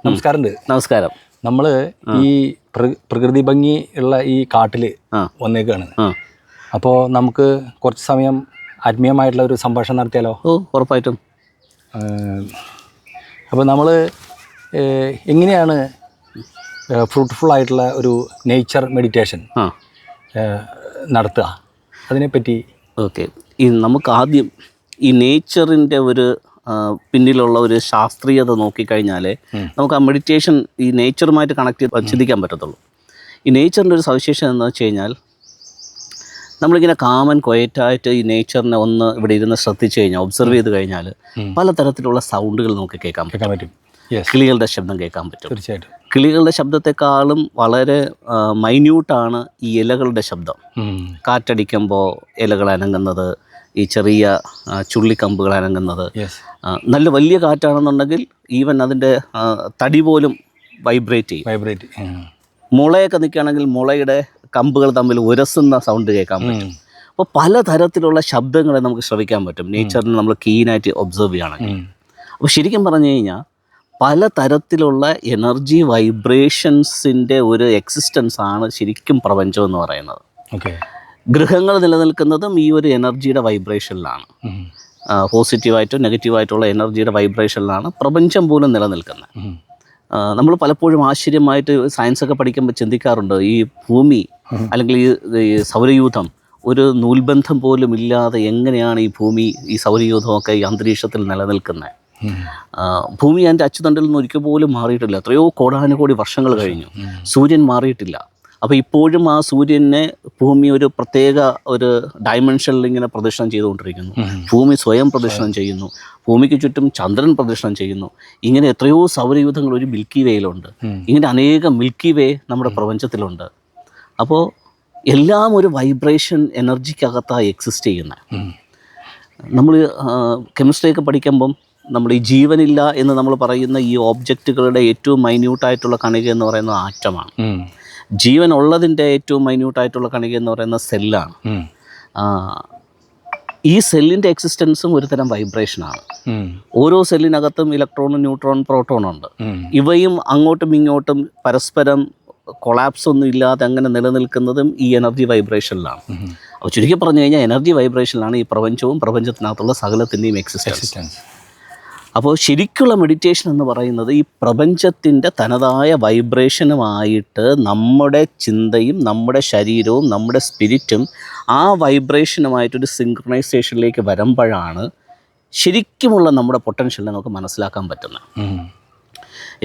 നമസ്കാരമുണ്ട്. നമസ്കാരം. നമ്മൾ ഈ പ്രകൃതി ഭംഗി ഉള്ള ഈ കാട്ടിൽ വന്നേക്കാണ്. അപ്പോൾ നമുക്ക് കുറച്ച് സമയം ആത്മീയമായിട്ടുള്ള ഒരു സംഭാഷണം നടത്തിയാലോ? ഉറപ്പായിട്ടും. അപ്പോൾ നമ്മൾ എങ്ങനെയാണ് ഫ്രൂട്ട്ഫുൾ ആയിട്ടുള്ള ഒരു നേച്ചർ മെഡിറ്റേഷൻ നടത്തുക, അതിനെപ്പറ്റി? ഓക്കെ, നമുക്ക് ആദ്യം ഈ നേച്ചറിൻ്റെ ഒരു പിന്നിലുള്ള ഒരു ശാസ്ത്രീയത നോക്കിക്കഴിഞ്ഞാൽ നമുക്ക് ആ മെഡിറ്റേഷൻ ഈ നേച്ചറുമായിട്ട് കണക്ട് ചെയ്ത് ചിന്തിക്കാൻ പറ്റത്തുള്ളൂ. ഈ നേച്ചറിൻ്റെ ഒരു സവിശേഷത എന്ന് വെച്ച് കഴിഞ്ഞാൽ നമ്മളിങ്ങനെ കാമൻ ക്വയറ്റായിട്ട് ഈ നേച്ചറിനെ ഒന്ന് ഇവിടെ ഇരുന്ന് ശ്രദ്ധിച്ചു കഴിഞ്ഞാൽ, ഒബ്സർവ് ചെയ്ത് കഴിഞ്ഞാൽ പലതരത്തിലുള്ള സൗണ്ടുകൾ നമുക്ക് കേൾക്കാൻ പറ്റും. കിളികളുടെ ശബ്ദം കേൾക്കാൻ പറ്റും. തീർച്ചയായിട്ടും. കിളികളുടെ ശബ്ദത്തെക്കാളും വളരെ മൈന്യൂട്ടാണ് ഈ ഇലകളുടെ ശബ്ദം. കാറ്റടിക്കുമ്പോൾ ഇലകൾ അനങ്ങുന്നത്, ഈ ചെറിയ ചുള്ളിക്കമ്പുകൾ അനങ്ങുന്നത്. നല്ല വലിയ കാറ്റാണെന്നുണ്ടെങ്കിൽ ഈവൻ അതിൻ്റെ തടി പോലും വൈബ്രേറ്റ് ചെയ്യും. മുളയൊക്കെ നിൽക്കുകയാണെങ്കിൽ മുളയുടെ കമ്പുകൾ തമ്മിൽ ഉരസുന്ന സൗണ്ട് കേൾക്കാൻ പറ്റും. അപ്പോൾ പലതരത്തിലുള്ള ശബ്ദങ്ങളെ നമുക്ക് ശ്രവിക്കാൻ പറ്റും നേച്ചറിനെ നമ്മൾ കീനായിട്ട് ഒബ്സർവ് ചെയ്യുകയാണെങ്കിൽ. അപ്പോൾ ശരിക്കും പറഞ്ഞു കഴിഞ്ഞാൽ പലതരത്തിലുള്ള എനർജി വൈബ്രേഷൻസിൻ്റെ ഒരു എക്സിസ്റ്റൻസ് ആണ് ശരിക്കും പ്രപഞ്ചം എന്ന് പറയുന്നത്. ഗ്രഹങ്ങൾ നിലനിൽക്കുന്നതും ഈ ഒരു എനർജിയുടെ വൈബ്രേഷനിലാണ്. പോസിറ്റീവായിട്ടും നെഗറ്റീവായിട്ടുള്ള എനർജിയുടെ വൈബ്രേഷനിലാണ് പ്രപഞ്ചം പോലും നിലനിൽക്കുന്നത്. നമ്മൾ പലപ്പോഴും ആശ്ചര്യമായിട്ട് സയൻസൊക്കെ പഠിക്കുമ്പോൾ ചിന്തിക്കാറുണ്ട്, ഈ ഭൂമി അല്ലെങ്കിൽ ഈ സൗരയൂഥം ഒരു നൂൽബന്ധം പോലും ഇല്ലാതെ എങ്ങനെയാണ് ഈ ഭൂമി, ഈ സൗരയൂഥമൊക്കെ ഈ അന്തരീക്ഷത്തിൽ നിലനിൽക്കുന്നത്. ഭൂമി അതിൻ്റെ അച്ചുതണ്ടിൽ നിന്ന് ഒരിക്കൽ പോലും മാറിയിട്ടില്ല. എത്രയോ കോടാനുകോടി വർഷങ്ങൾ കഴിഞ്ഞു, സൂര്യൻ മാറിയിട്ടില്ല. അപ്പോൾ ഇപ്പോഴും ആ സൂര്യനെ ഭൂമി ഒരു പ്രത്യേക ഒരു ഡയമെൻഷനിൽ ഇങ്ങനെ പ്രദക്ഷിണം ചെയ്തുകൊണ്ടിരിക്കുന്നു. ഭൂമി സ്വയം പ്രദക്ഷിണം ചെയ്യുന്നു, ഭൂമിക്ക് ചുറ്റും ചന്ദ്രൻ പ്രദക്ഷിണം ചെയ്യുന്നു. ഇങ്ങനെ എത്രയോ സൗരയൂഥങ്ങൾ ഒരു മിൽക്കി വേയിലുണ്ട്. ഇങ്ങനെ അനേകം മിൽക്കി വേ നമ്മുടെ പ്രപഞ്ചത്തിലുണ്ട്. അപ്പോൾ എല്ലാം ഒരു വൈബ്രേഷൻ എനർജിക്കകത്താണ് എക്സിസ്റ്റ് ചെയ്യുന്നത്. നമ്മൾ കെമിസ്ട്രിയൊക്കെ പഠിക്കുമ്പം നമ്മൾ ഈ ജീവനില്ല എന്ന് നമ്മൾ പറയുന്ന ഈ ഓബ്ജക്റ്റുകളുടെ ഏറ്റവും മൈന്യൂട്ടായിട്ടുള്ള കണിക എന്ന് പറയുന്നത് ആറ്റമാണ്. ജീവൻ ഉള്ളതിൻ്റെ ഏറ്റവും മൈന്യൂട്ടായിട്ടുള്ള കണിക എന്ന് പറയുന്ന സെല്ലാണ്. ഈ സെല്ലിൻ്റെ എക്സിസ്റ്റൻസും ഒരു തരം വൈബ്രേഷനാണ്. ഓരോ സെല്ലിനകത്തും ഇലക്ട്രോണും ന്യൂട്രോൺ പ്രോട്ടോണും ഉണ്ട്. ഇവയും അങ്ങോട്ടും ഇങ്ങോട്ടും പരസ്പരം കൊളാപ്സ് ഒന്നും ഇല്ലാതെ അങ്ങനെ നിലനിൽക്കുന്നതും ഈ എനർജി വൈബ്രേഷനിലാണ്. അപ്പോൾ ചുരുക്കി പറഞ്ഞു കഴിഞ്ഞാൽ എനർജി വൈബ്രേഷനിലാണ് ഈ പ്രപഞ്ചവും പ്രപഞ്ചത്തിനകത്തുള്ള സകലത്തിൻ്റെയും എക്സിസ്റ്റൻസ്. അപ്പോൾ ശരിക്കുള്ള മെഡിറ്റേഷൻ എന്ന് പറയുന്നത് ഈ പ്രപഞ്ചത്തിൻ്റെ തനതായ വൈബ്രേഷനുമായിട്ട് നമ്മുടെ ചിന്തയും നമ്മുടെ ശരീരവും നമ്മുടെ സ്പിരിറ്റും ആ വൈബ്രേഷനുമായിട്ടൊരു സിങ്ക്രണൈസേഷനിലേക്ക് വരുമ്പോഴാണ് ശരിക്കുമുള്ള നമ്മുടെ പൊട്ടൻഷ്യലിനെ നമുക്ക് മനസ്സിലാക്കാൻ പറ്റുന്നത്.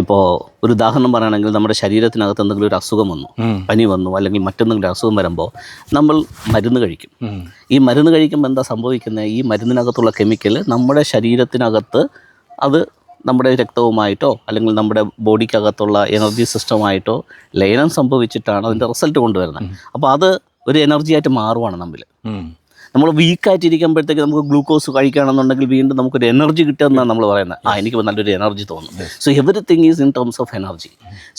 ഇപ്പോൾ ഒരു ഉദാഹരണം പറയുകയാണെങ്കിൽ നമ്മുടെ ശരീരത്തിനകത്ത് എന്തെങ്കിലും ഒരു അസുഖം വന്നു, പനി വന്നു, അല്ലെങ്കിൽ മറ്റെന്തെങ്കിലും അസുഖം വരുമ്പോൾ നമ്മൾ മരുന്ന് കഴിക്കും. ഈ മരുന്ന് കഴിക്കുമ്പോൾ എന്താ സംഭവിക്കുന്നത്? ഈ മരുന്നിനകത്തുള്ള കെമിക്കൽ നമ്മുടെ ശരീരത്തിനകത്ത് അത് നമ്മുടെ രക്തവുമായിട്ടോ അല്ലെങ്കിൽ നമ്മുടെ ബോഡിക്കകത്തുള്ള എനർജി സിസ്റ്റമായിട്ടോ ലയനം സംഭവിച്ചിട്ടാണ് അതിൻ്റെ റിസൾട്ട് കൊണ്ടുവരുന്നത്. അപ്പോൾ അത് ഒരു എനർജിയായിട്ട് മാറുവാണ് നമ്മൾ വീക്കായിട്ടിരിക്കുമ്പോഴത്തേക്ക് നമുക്ക് ഗ്ലൂക്കോസ് കഴിക്കുകയാണെന്നുണ്ടെങ്കിൽ വീണ്ടും നമുക്കൊരു എനർജി കിട്ടുമെന്നാണ് നമ്മൾ പറയുന്നത്. എനിക്ക് നല്ലൊരു എനർജി തോന്നും. So everything is in terms of energy.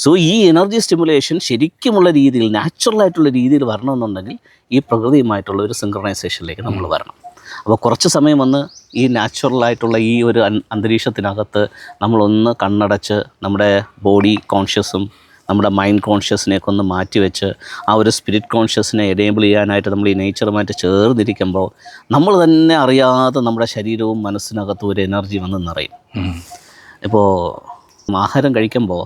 So ഈ എനർജി സ്റ്റിമുലേഷൻ ശരിക്കുമുള്ള രീതിയിൽ, നാച്ചുറലായിട്ടുള്ള രീതിയിൽ വരണമെന്നുണ്ടെങ്കിൽ ഈ പ്രകൃതിയുമായിട്ടുള്ള ഒരു സിങ്ക്രണൈസേഷനിലേക്ക് നമ്മൾ വരണം. അപ്പോൾ കുറച്ച് സമയം വന്ന് ഈ നാച്ചുറലായിട്ടുള്ള ഈ ഒരു അന്തരീക്ഷത്തിനകത്ത് നമ്മളൊന്ന് കണ്ണടച്ച് നമ്മുടെ ബോഡി കോൺഷ്യസും നമ്മുടെ മൈൻഡ് കോൺഷ്യസിനെയൊക്കെ ഒന്ന് മാറ്റിവെച്ച് ആ ഒരു സ്പിരിറ്റ് കോൺഷ്യസിനെ എനേബിൾ ചെയ്യാനായിട്ട് നമ്മൾ ഈ നേച്ചറുമായിട്ട് ചേർന്നിരിക്കുമ്പോൾ നമ്മൾ തന്നെ അറിയാതെ നമ്മുടെ ശരീരവും മനസ്സിനകത്തും ഒരു എനർജി വന്ന് നിറയും. ഇപ്പോൾ ആഹാരം കഴിക്കുമ്പോൾ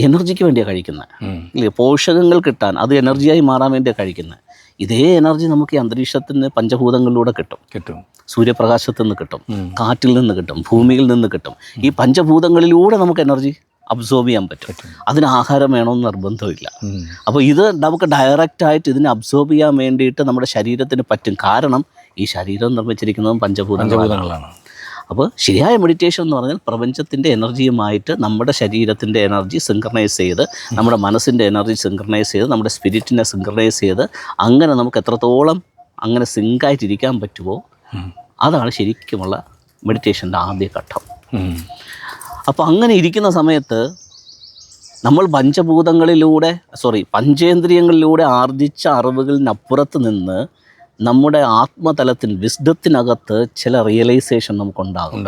എനർജിക്ക് വേണ്ടിയാണ് കഴിക്കുന്നത്, ഇല്ലേ? പോഷകങ്ങൾ കിട്ടാൻ, അത് എനർജിയായി മാറാൻ വേണ്ടിയാണ് കഴിക്കുന്നത്. ഇതേ എനർജി നമുക്ക് ഈ അന്തരീക്ഷത്തിന് പഞ്ചഭൂതങ്ങളിലൂടെ കിട്ടും. സൂര്യപ്രകാശത്തിൽ നിന്ന് കിട്ടും, കാറ്റിൽ നിന്ന് കിട്ടും, ഭൂമിയിൽ നിന്ന് കിട്ടും. ഈ പഞ്ചഭൂതങ്ങളിലൂടെ നമുക്ക് എനർജി അബ്സോർബ് ചെയ്യാൻ പറ്റും. അതിന് ആഹാരം വേണമെന്ന് നിർബന്ധമില്ല. അപ്പോൾ ഇത് നമുക്ക് ഡയറക്റ്റായിട്ട് ഇതിനെ അബ്സോർബ് ചെയ്യാൻ വേണ്ടിയിട്ട് നമ്മുടെ ശരീരത്തിന് പറ്റും. കാരണം ഈ ശരീരം നിർമ്മിച്ചിരിക്കുന്നതും പഞ്ചഭൂതങ്ങളാണ്. അപ്പോൾ ശരിയായ മെഡിറ്റേഷൻ എന്ന് പറഞ്ഞാൽ പ്രപഞ്ചത്തിൻ്റെ എനർജിയുമായിട്ട് നമ്മുടെ ശരീരത്തിൻ്റെ എനർജി സിങ്ക്രണൈസ് ചെയ്ത്, നമ്മുടെ മനസ്സിൻ്റെ എനർജി സിങ്ക്രണൈസ് ചെയ്ത്, നമ്മുടെ സ്പിരിറ്റിനെ സിങ്ക്രണൈസ് ചെയ്ത്, അങ്ങനെ നമുക്ക് എത്രത്തോളം അങ്ങനെ സിങ്കായിട്ടിരിക്കാൻ പറ്റുമോ അതാണ് ശരിക്കുമുള്ള മെഡിറ്റേഷൻ്റെ ആദ്യ ഘട്ടം. അപ്പോൾ അങ്ങനെ ഇരിക്കുന്ന സമയത്ത് നമ്മൾ പഞ്ചേന്ദ്രിയങ്ങളിലൂടെ ആർജിച്ച അറിവുകളിനപ്പുറത്ത് നിന്ന് നമ്മുടെ ആത്മതലത്തിൽ, വിസ്ഡത്തിനകത്ത് ചില റിയലൈസേഷൻ നമുക്കുണ്ടാകും.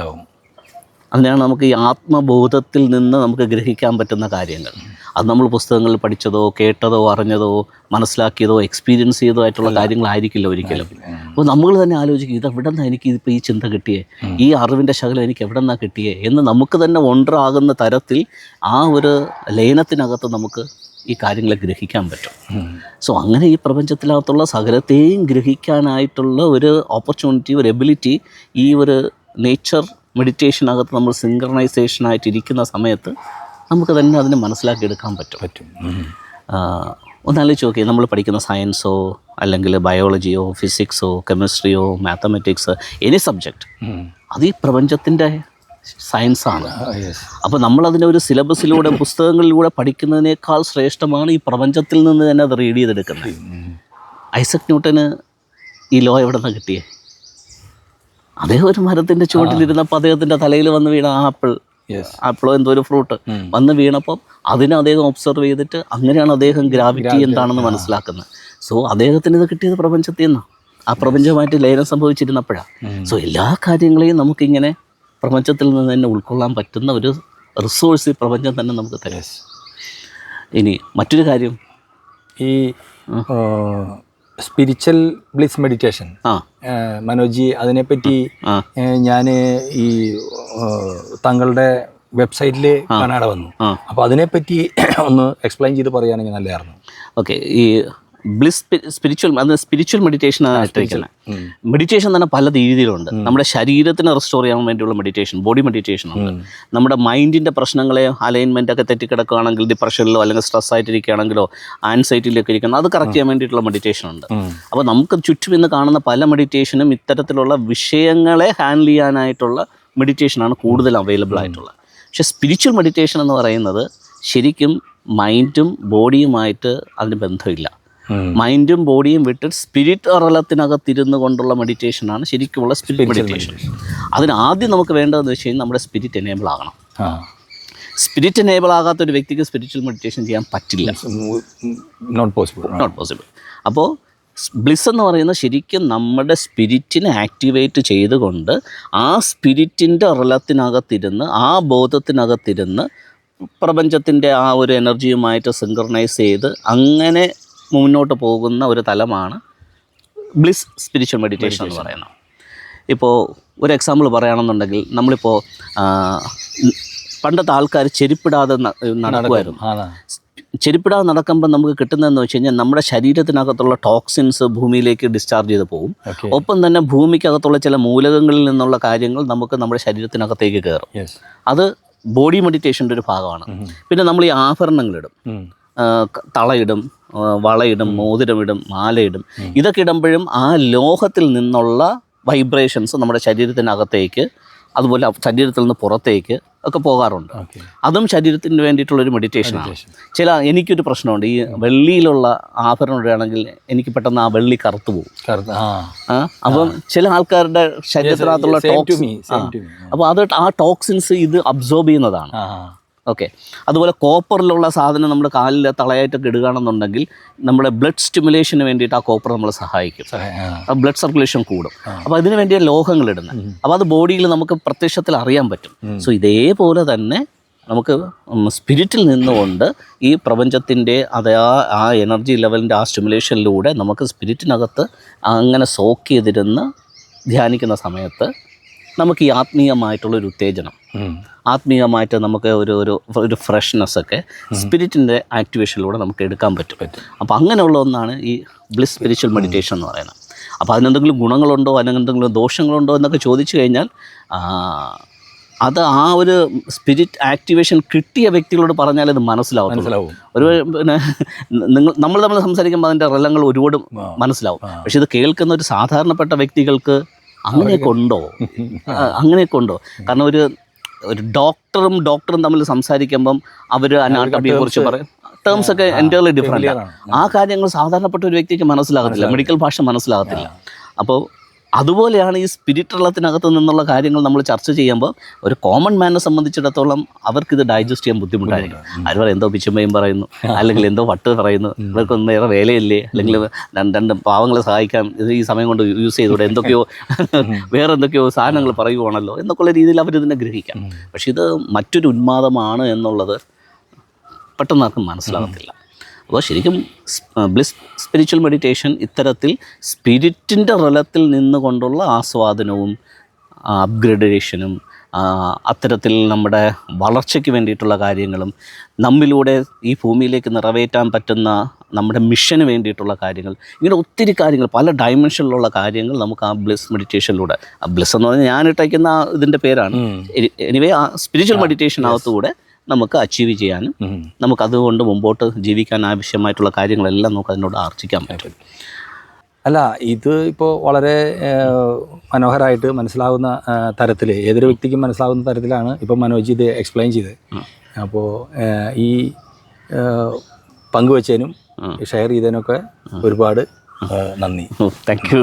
അതിനാണ് നമുക്ക് ഈ ആത്മബോധത്തിൽ നിന്ന് നമുക്ക് ഗ്രഹിക്കാൻ പറ്റുന്ന കാര്യങ്ങൾ. അത് നമ്മൾ പുസ്തകങ്ങളിൽ പഠിച്ചതോ കേട്ടതോ അറിഞ്ഞതോ മനസ്സിലാക്കിയതോ എക്സ്പീരിയൻസ് ചെയ്തോ ആയിട്ടുള്ള കാര്യങ്ങളായിരിക്കില്ല ഒരിക്കലും. അപ്പോൾ നമ്മൾ തന്നെ ആലോചിക്കും, ഇത് എവിടെ നിന്നാണ് എനിക്ക് ഇപ്പോൾ ഈ ചിന്ത കിട്ടിയേ, ഈ അറിവിൻ്റെ ശകലം എനിക്ക് എവിടെ നിന്നാണ് കിട്ടിയേ എന്ന് നമുക്ക് തന്നെ വണ്ടറാകുന്ന തരത്തിൽ ആ ഒരു ലയനത്തിനകത്ത് നമുക്ക് ഈ കാര്യങ്ങളെ ഗ്രഹിക്കാൻ പറ്റും. സോ അങ്ങനെ ഈ പ്രപഞ്ചത്തിനകത്തുള്ള സകലത്തെയും ഗ്രഹിക്കാനായിട്ടുള്ള ഒരു ഓപ്പർച്യൂണിറ്റി, ഒരു എബിലിറ്റി ഈ ഒരു നേച്ചർ മെഡിറ്റേഷനകത്ത് നമ്മൾ സിങ്ക്രണൈസേഷനായിട്ടിരിക്കുന്ന സമയത്ത് നമുക്ക് തന്നെ അതിനെ മനസ്സിലാക്കിയെടുക്കാൻ പറ്റും. ഒന്നാലോചിച്ച് നോക്കി, നമ്മൾ പഠിക്കുന്ന സയൻസോ അല്ലെങ്കിൽ ബയോളജിയോ ഫിസിക്സോ കെമിസ്ട്രിയോ മാത്തമാറ്റിക്സ് എനി സബ്ജക്റ്റ്, അത് ഈ പ്രപഞ്ചത്തിൻ്റെ സയൻസാണ്. അപ്പോൾ നമ്മളതിനെ ഒരു സിലബസിലൂടെ പുസ്തകങ്ങളിലൂടെ പഠിക്കുന്നതിനേക്കാൾ ശ്രേഷ്ഠമാണ് ഈ പ്രപഞ്ചത്തിൽ നിന്ന് തന്നെ അത് റീഡ് ചെയ്തെടുക്കുന്നത്. ഐസക് ന്യൂട്ടന് ഈ ലോ എവിടെ നിന്നാണ് കിട്ടിയേ? അദ്ദേഹം ഒരു മരത്തിൻ്റെ ചുവട്ടിലിരുന്നപ്പോൾ അദ്ദേഹത്തിൻ്റെ തലയിൽ വന്ന് വീണ ആപ്പിളോ എന്തോ ഒരു ഫ്രൂട്ട് വന്ന് വീണപ്പം അതിനെ അദ്ദേഹം ഒബ്സർവ് ചെയ്തിട്ട് അങ്ങനെയാണ് അദ്ദേഹം ഗ്രാവിറ്റി എന്താണെന്ന് മനസ്സിലാക്കുന്നത്. സോ അദ്ദേഹത്തിന് ഇത് കിട്ടിയത് പ്രപഞ്ചത്തിൽ നിന്നാണ്, ആ പ്രപഞ്ചമായിട്ട് ലയനം സംഭവിച്ചിരുന്നപ്പോഴാണ്. സോ എല്ലാ കാര്യങ്ങളെയും നമുക്കിങ്ങനെ പ്രപഞ്ചത്തിൽ നിന്ന് തന്നെ ഉൾക്കൊള്ളാൻ പറ്റുന്ന ഒരു റിസോഴ്സ് ഈ പ്രപഞ്ചം തന്നെ നമുക്ക് തരും. ഇനി മറ്റൊരു കാര്യം, ഈ സ്പിരിച്വൽ ബ്ലിസ് മെഡിറ്റേഷൻ, മനോജി അതിനെപ്പറ്റി ഞാൻ ഈ താങ്കളുടെ വെബ്സൈറ്റിൽ കാണാതെ വന്നു. അപ്പോൾ അതിനെപ്പറ്റി ഒന്ന് എക്സ്പ്ലെയിൻ ചെയ്ത് പറയുകയാണെങ്കിൽ നല്ലതായിരുന്നു. ഓക്കെ, ഈ സ്പിരിച്വൽ മെഡിറ്റേഷൻ ആണ് ഇട്ടിരിക്കുന്നത്. മെഡിറ്റേഷൻ തന്നെ പല രീതിയിലുണ്ട്. നമ്മുടെ ശരീരത്തിനെ റെസ്റ്റോർ ചെയ്യാൻ വേണ്ടിയുള്ള മെഡിറ്റേഷൻ, ബോഡി മെഡിറ്റേഷൻ ഉണ്ട്. നമ്മുടെ മൈൻഡിൻ്റെ പ്രശ്നങ്ങളെ അലൈൻമെൻ്റ് ഒക്കെ തെറ്റിക്കിടക്കുകയാണെങ്കിൽ, ഡിപ്രഷനിലോ അല്ലെങ്കിൽ സ്ട്രെസ് ആയിട്ടിരിക്കുകയാണെങ്കിലോ ആൻസൈറ്റിയിലൊക്കെ ഇരിക്കണം, അത് കറക്റ്റ് ചെയ്യാൻ വേണ്ടിയിട്ടുള്ള മെഡിറ്റേഷൻ ഉണ്ട്. അപ്പോൾ നമുക്ക് ചുറ്റും ഇന്ന് കാണുന്ന പല മെഡിറ്റേഷനും ഇത്തരത്തിലുള്ള വിഷയങ്ങളെ ഹാൻഡിൽ ചെയ്യാനായിട്ടുള്ള മെഡിറ്റേഷനാണ് കൂടുതൽ അവൈലബിൾ ആയിട്ടുള്ളത്. പക്ഷേ സ്പിരിച്വൽ മെഡിറ്റേഷൻ എന്ന് പറയുന്നത് ശരിക്കും മൈൻഡും ബോഡിയുമായിട്ട് അതിന് ബന്ധമില്ല. മൈൻഡും ബോഡിയും വിട്ട് സ്പിരിറ്റ് അറലത്തിനകത്തിരുന്നു കൊണ്ടുള്ള മെഡിറ്റേഷനാണ് ശരിക്കുമുള്ള സ്പിരിറ്റ് മെഡിറ്റേഷൻ. അതിന് ആദ്യം നമുക്ക് വേണ്ടതെന്ന് വെച്ച് കഴിഞ്ഞാൽ നമ്മുടെ സ്പിരിറ്റ് എനേബിൾ ആകണം. സ്പിരിറ്റ് എനേബിൾ ആകാത്ത ഒരു വ്യക്തിക്ക് സ്പിരിച്വൽ മെഡിറ്റേഷൻ ചെയ്യാൻ പറ്റില്ല, നോട്ട് പോസിബിൾ. അപ്പോൾ ബ്ലിസ് എന്ന് പറയുന്നത് ശരിക്കും നമ്മുടെ സ്പിരിറ്റിനെ ആക്ടിവേറ്റ് ചെയ്തുകൊണ്ട് ആ സ്പിരിറ്റിൻ്റെ അറലത്തിനകത്തിരുന്ന് ആ ബോധത്തിനകത്തിരുന്ന് പ്രപഞ്ചത്തിൻ്റെ ആ ഒരു എനർജിയുമായിട്ട് സിങ്ക്രണൈസ് ചെയ്ത് അങ്ങനെ മുന്നോട്ട് പോകുന്ന ഒരു തലമാണ് ബ്ലിസ് സ്പിരിച്വൽ മെഡിറ്റേഷൻ എന്ന് പറയുന്നത്. ഇപ്പോൾ ഒരു എക്സാമ്പിൾ പറയുകയാണെന്നുണ്ടെങ്കിൽ, നമ്മളിപ്പോൾ പണ്ടത്തെ ആൾക്കാർ ചെരുപ്പിടാതെ നടക്കുമായിരുന്നു. ചെരുപ്പിടാതെ നടക്കുമ്പോൾ നമുക്ക് കിട്ടുന്നതെന്ന് വെച്ച് കഴിഞ്ഞാൽ നമ്മുടെ ശരീരത്തിനകത്തുള്ള ടോക്സിൻസ് ഭൂമിയിലേക്ക് ഡിസ്ചാർജ് ചെയ്ത് പോകും. ഒപ്പം തന്നെ ഭൂമിക്കകത്തുള്ള ചില മൂലകങ്ങളിൽ നിന്നുള്ള കാര്യങ്ങൾ നമുക്ക് നമ്മുടെ ശരീരത്തിനകത്തേക്ക് കയറും. അത് ബോഡി മെഡിറ്റേഷൻ്റെ ഒരു ഭാഗമാണ്. പിന്നെ നമ്മൾ ഈ ആഭരണങ്ങളിടും, തളയിടും, വളയിടും, മോതിരമിടും, മാലയിടും. ഇതൊക്കെ ഇടുമ്പോഴും ആ ലോഹത്തിൽ നിന്നുള്ള വൈബ്രേഷൻസ് നമ്മുടെ ശരീരത്തിനകത്തേക്ക്, അതുപോലെ ശരീരത്തിൽ നിന്ന് പുറത്തേക്ക് ഒക്കെ പോകാറുണ്ട്. അതും ശരീരത്തിന് വേണ്ടിയിട്ടുള്ളൊരു മെഡിറ്റേഷനാണ്. എനിക്കൊരു പ്രശ്നമുണ്ട്, ഈ വെള്ളിയിലുള്ള ആഭരണം ഇടുകയാണെങ്കിൽ എനിക്ക് പെട്ടെന്ന് ആ വെള്ളി കറുത്തു പോകും. അപ്പം ചില ആൾക്കാരുടെ ശരീരത്തിനകത്തുള്ള അപ്പോൾ അത് ആ ടോക്സിൻസ് ഇത് അബ്സോർബ് ചെയ്യുന്നതാണ്. ഓക്കെ, അതുപോലെ കോപ്പറിലുള്ള സാധനം നമ്മുടെ കാലിൽ തളയായിട്ടൊക്കെ ഇടുകയാണെന്നുണ്ടെങ്കിൽ നമ്മുടെ ബ്ലഡ് സ്റ്റിമുലേഷന് വേണ്ടിയിട്ട് ആ കോപ്പർ നമ്മളെ സഹായിക്കും, ബ്ലഡ് സർക്കുലേഷൻ കൂടും. അപ്പോൾ അതിന് വേണ്ടിയാണ് ലോഹങ്ങൾ ഇടുന്നത്. അപ്പോൾ അത് ബോഡിയിൽ നമുക്ക് പ്രത്യക്ഷത്തിൽ അറിയാൻ പറ്റും. സോ ഇതേപോലെ തന്നെ നമുക്ക് സ്പിരിറ്റിൽ നിന്നുകൊണ്ട് ഈ പ്രപഞ്ചത്തിൻ്റെ ആ എനർജി ലെവലിൻ്റെ ആ സ്റ്റിമുലേഷനിലൂടെ നമുക്ക് സ്പിരിറ്റിനകത്ത് അങ്ങനെ സോക്ക് ചെയ്തിരുന്ന് ധ്യാനിക്കുന്ന സമയത്ത് നമുക്ക് ഈ ആത്മീയമായിട്ടുള്ളൊരു ഉത്തേജനം, ആത്മീയമായിട്ട് നമുക്ക് ഒരു ഫ്രഷ്നെസ് ഒക്കെ സ്പിരിറ്റിൻ്റെ ആക്ടിവേഷനിലൂടെ നമുക്ക് എടുക്കാൻ പറ്റും. അപ്പോൾ അങ്ങനെയുള്ള ഒന്നാണ് ഈ ബ്ലിസ് സ്പിരിച്വൽ മെഡിറ്റേഷൻ എന്ന് പറയുന്നത്. അപ്പോൾ അതിനെന്തെങ്കിലും ഗുണങ്ങളുണ്ടോ അല്ലെങ്കിൽ എന്തെങ്കിലും ദോഷങ്ങളുണ്ടോ എന്നൊക്കെ ചോദിച്ചു കഴിഞ്ഞാൽ അത് ആ ഒരു സ്പിരിറ്റ് ആക്ടിവേഷൻ കിട്ടിയ വ്യക്തികളോട് പറഞ്ഞാൽ ഇത് മനസ്സിലാവും. ഒരു പിന്നെ നമ്മൾ തമ്മിൽ സംസാരിക്കുമ്പോൾ അതിൻ്റെ റലങ്ങൾ ഒരുപാട് മനസ്സിലാവും. പക്ഷെ ഇത് കേൾക്കുന്ന ഒരു സാധാരണപ്പെട്ട വ്യക്തികൾക്ക് അങ്ങനെയൊക്കെ ഉണ്ടോ? കാരണം ഒരു ഡോക്ടറും തമ്മിൽ സംസാരിക്കുമ്പം അവർ അനാട്ടമിയെ കുറിച്ച് പറയും, ടേംസ് ഒക്കെ എൻ്റയർലി ഡിഫറെൻ്റ്. ആ കാര്യങ്ങൾ സാധാരണപ്പെട്ട ഒരു വ്യക്തിക്ക് മനസ്സിലാകത്തില്ല, മെഡിക്കൽ ഭാഷ മനസ്സിലാകത്തില്ല. അപ്പോൾ അതുപോലെയാണ് ഈ സ്പിരിറ്റുള്ളത്തിനകത്ത് നിന്നുള്ള കാര്യങ്ങൾ നമ്മൾ ചർച്ച ചെയ്യുമ്പോൾ ഒരു കോമൺ മാനെ സംബന്ധിച്ചിടത്തോളം അവർക്കിത് ഡൈജസ്റ്റ് ചെയ്യാൻ ബുദ്ധിമുട്ടായിരിക്കും. അവർ എന്തോ പിച്ചുമ്പയും പറയുന്നു, അല്ലെങ്കിൽ എന്തോ വട്ട് പറയുന്നു, ഇവർക്കൊന്നും വേറെ വേലയില്ലേ, അല്ലെങ്കിൽ രണ്ട് പാവങ്ങളെ സഹായിക്കാൻ ഇത് ഈ സമയം കൊണ്ട് യൂസ് ചെയ്തുകൂടെ, എന്തൊക്കെയോ വേറെ എന്തൊക്കെയോ സാധനങ്ങൾ പറയുവാണല്ലോ എന്നൊക്കെയുള്ള രീതിയിൽ അവരിതിനെ ഗ്രഹിക്കാം. പക്ഷെ ഇത് മറ്റൊരു ഉന്മാദമാണ് എന്നുള്ളത് പെട്ടെന്ന് ആർക്കും മനസ്സിലാകത്തില്ല. അപ്പോൾ ശരിക്കും സ്പിരിച്വൽ മെഡിറ്റേഷൻ ഇത്തരത്തിൽ സ്പിരിറ്റിൻ്റെ റലത്തിൽ നിന്നുകൊണ്ടുള്ള ആസ്വാദനവും അപ്ഗ്രഡേഷനും അത്തരത്തിൽ നമ്മുടെ വളർച്ചയ്ക്ക് വേണ്ടിയിട്ടുള്ള കാര്യങ്ങളും നമ്മിലൂടെ ഈ ഭൂമിയിലേക്ക് നിറവേറ്റാൻ പറ്റുന്ന നമ്മുടെ മിഷന് വേണ്ടിയിട്ടുള്ള കാര്യങ്ങൾ, ഇങ്ങനെ ഒത്തിരി കാര്യങ്ങൾ, പല ഡയമെൻഷനിലുള്ള കാര്യങ്ങൾ നമുക്ക് ആ ബ്ലിസ് മെഡിറ്റേഷനിലൂടെ, ആ ബ്ലിസ് എന്ന് പറഞ്ഞാൽ ഞാനിട്ടേക്കുന്ന ഇതിൻ്റെ പേരാണ്. എനിവേ ആ സ്പിരിച്വൽ മെഡിറ്റേഷനകത്തുകൂടെ നമുക്ക് അച്ചീവ് ചെയ്യാനും നമുക്കതുകൊണ്ട് മുമ്പോട്ട് ജീവിക്കാൻ ആവശ്യമായിട്ടുള്ള കാര്യങ്ങളെല്ലാം നമുക്ക് അതിനോട് ആർജിക്കാൻ പറ്റും. അല്ല, ഇത് ഇപ്പോൾ വളരെ മനോഹരമായിട്ട് മനസ്സിലാവുന്ന തരത്തിൽ, ഏതൊരു വ്യക്തിക്കും മനസ്സിലാവുന്ന തരത്തിലാണ് ഇപ്പോൾ മനോജ് ഇത് എക്സ്പ്ലെയിൻ ചെയ്തത്. അപ്പോൾ ഈ പങ്കുവച്ചതിനും ഷെയർ ചെയ്തതിനൊക്കെ ഒരുപാട് നന്ദി. Thank you.